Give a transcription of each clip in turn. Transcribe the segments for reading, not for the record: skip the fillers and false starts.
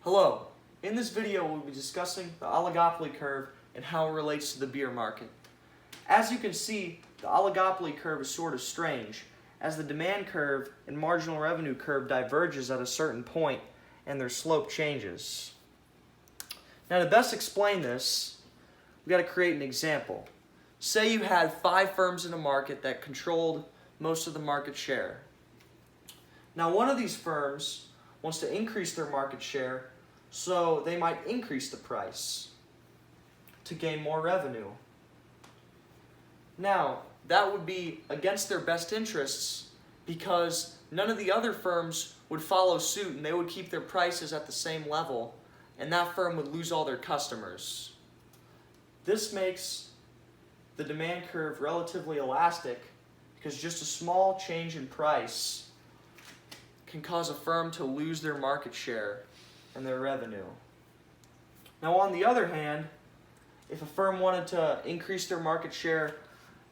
Hello, in this video we'll be discussing the oligopoly curve and how it relates to the beer market. As you can see, the oligopoly curve is sort of strange, as the demand curve and marginal revenue curve diverges at a certain point and their slope changes. Now to best explain this, we've got to create an example. Say you had 5 firms in a market that controlled most of the market share. Now one of these firms wants to increase their market share, so they might increase the price to gain more revenue. Now, that would be against their best interests because none of the other firms would follow suit and they would keep their prices at the same level, and that firm would lose all their customers. This makes the demand curve relatively elastic because just a small change in price can cause a firm to lose their market share and their revenue. Now on the other hand, if a firm wanted to increase their market share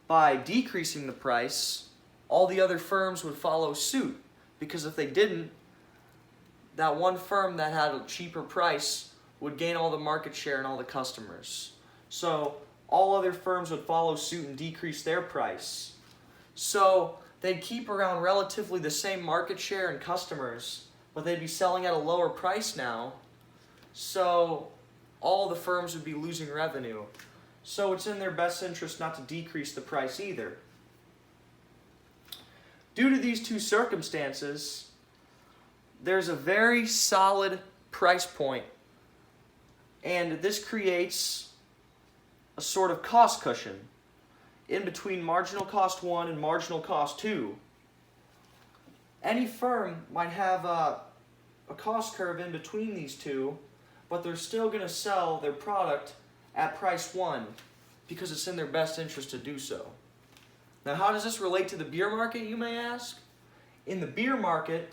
by decreasing the price, all the other firms would follow suit, because if they didn't, that one firm that had a cheaper price would gain all the market share and all the customers. So all other firms would follow suit and decrease their price. So they'd keep around relatively the same market share and customers, but they'd be selling at a lower price now, so all the firms would be losing revenue. So it's in their best interest not to decrease the price either. Due to these two circumstances, there's a very solid price point, and this creates a sort of cost cushion in between marginal cost 1 and marginal cost 2. Any firm might have a cost curve in between these two, but they're still going to sell their product at price 1 because it's in their best interest to do so. Now, how does this relate to the beer market, you may ask? In the beer market,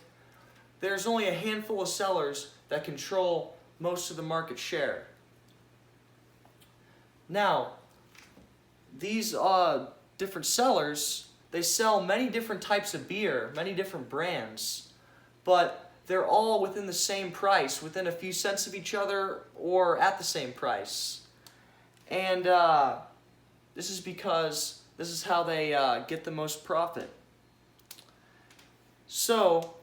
there's only a handful of sellers that control most of the market share. Now, these different sellers, they sell many different types of beer, many different brands, but they're all within the same price, within a few cents of each other or at the same price. And this is because this is how they get the most profit. So,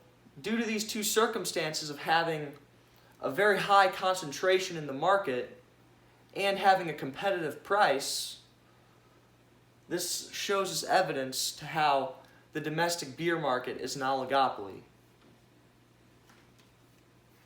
due to these two circumstances of having a very high concentration in the market and having a competitive price, this shows us evidence to how the domestic beer market is an oligopoly.